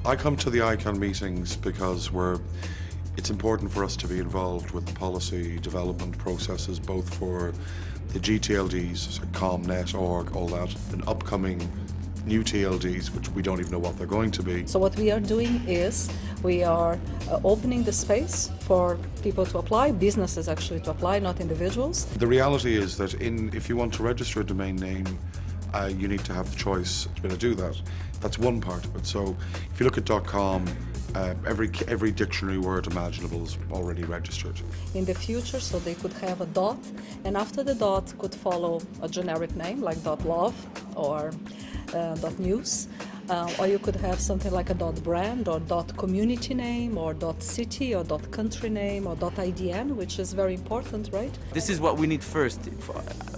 I come to the ICANN meetings because it's important for us to be involved with the policy development processes, both for the GTLDs, so ComNet, org, all that, and upcoming new TLDs, which we don't even know what they're going to be. So what we are doing is we are opening the space for people to apply, businesses actually to apply, not individuals. The reality is that if you want to register a domain name, you need to have the choice to be able to do that. That's one part of it. So if you look at .com, every dictionary word imaginable is already registered. In the future, so they could have a dot, and after the dot could follow a generic name like .love or .news, or you could have something like a .brand or .community name or .city or .country name or .idn, which is very important, right? This is what we need first.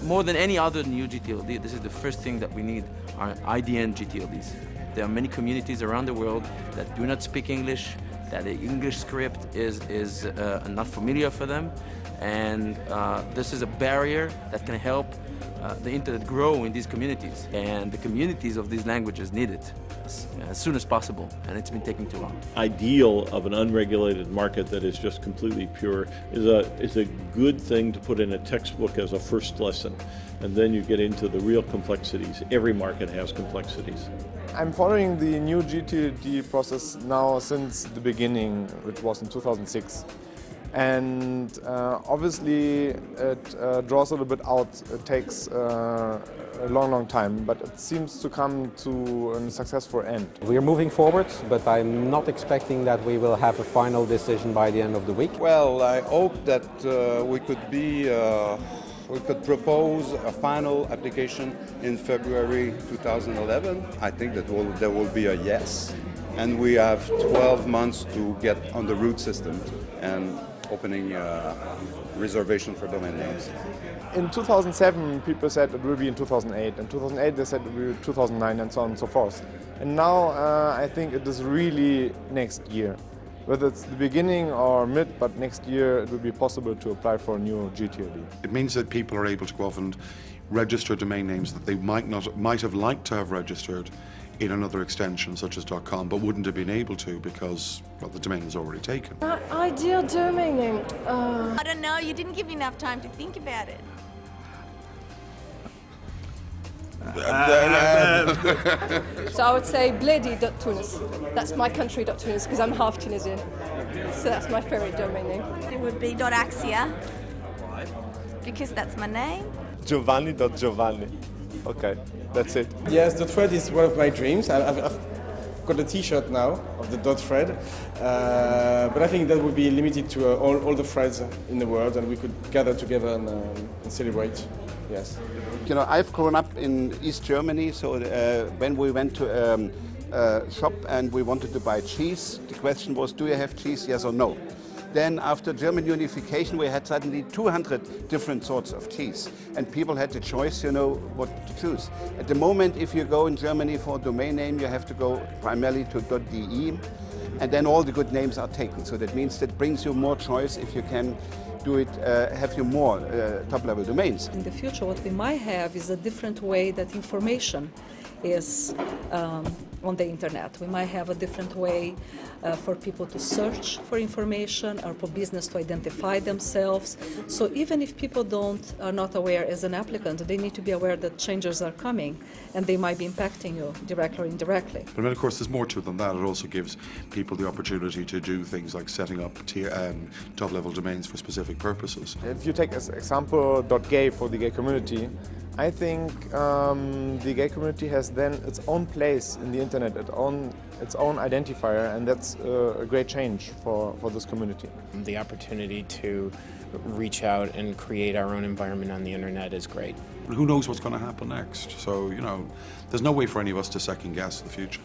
More than any other new GTLD, this is the first thing that we need, are IDN GTLDs. There are many communities around the world that do not speak English, that the English script is not familiar for them, and this is a barrier that can help the internet grow in these communities, and the communities of these languages need it as soon as possible, and it's been taking too long. Ideal of an unregulated market that is just completely pure is a good thing to put in a textbook as a first lesson, and then you get into the real complexities. Every market has complexities. I'm following the new GTLD process now since the beginning, which was in 2006. And obviously it draws a little bit out. It takes a long time, but it seems to come to a successful end. We are moving forward, but I'm not expecting that we will have a final decision by the end of the week. Well, I hope that we could propose a final application in February 2011. I think that there will be a yes, and we have 12 months to get on the root system and opening reservation for domain names. In 2007, people said it will be in 2008. In 2008, they said it will be 2009, and so on and so forth. And now I think it is really next year. Whether it's the beginning or mid, but next year it will be possible to apply for a new GTLD. It means that people are able to go off and register domain names that they might have liked to have registered in another extension such as .com, but wouldn't have been able to because, well, the domain is already taken. Ideal domain name. I don't know, you didn't give me enough time to think about it. So I would say Bledi.Tunis. That's my country.Tunis because I'm half Tunisian. So that's my favorite domain name. It would be .Axia because that's my name. Giovanni.Giovanni. Okay, that's it. Yes, .thread is one of my dreams. I've got a T-shirt now of the .thread, but I think that would be limited to all the threads in the world, and we could gather together and celebrate. Yes. You know, I've grown up in East Germany, so when we went to a shop and we wanted to buy cheese, the question was, do you have cheese, yes or no? Then after German unification, we had suddenly 200 different sorts of cheese, and people had the choice, you know, what to choose. At the moment, if you go in Germany for a domain name, you have to go primarily to .de, and then all the good names are taken. So that means that brings you more choice if you can do it, have you more top-level domains. In the future, what we might have is a different way that information is on the internet. We might have a different way for people to search for information or for business to identify themselves. So even if people are not aware as an applicant, they need to be aware that changes are coming and they might be impacting you directly or indirectly. But of course there's more to it than that. It also gives people the opportunity to do things like setting up top-level domains for specific purposes. If you take as example .gay for the gay community, I think the gay community has then its own place in the internet, its own identifier, and that's a great change for this community. The opportunity to reach out and create our own environment on the internet is great. Who knows what's going to happen next? So, you know, there's no way for any of us to second guess the future.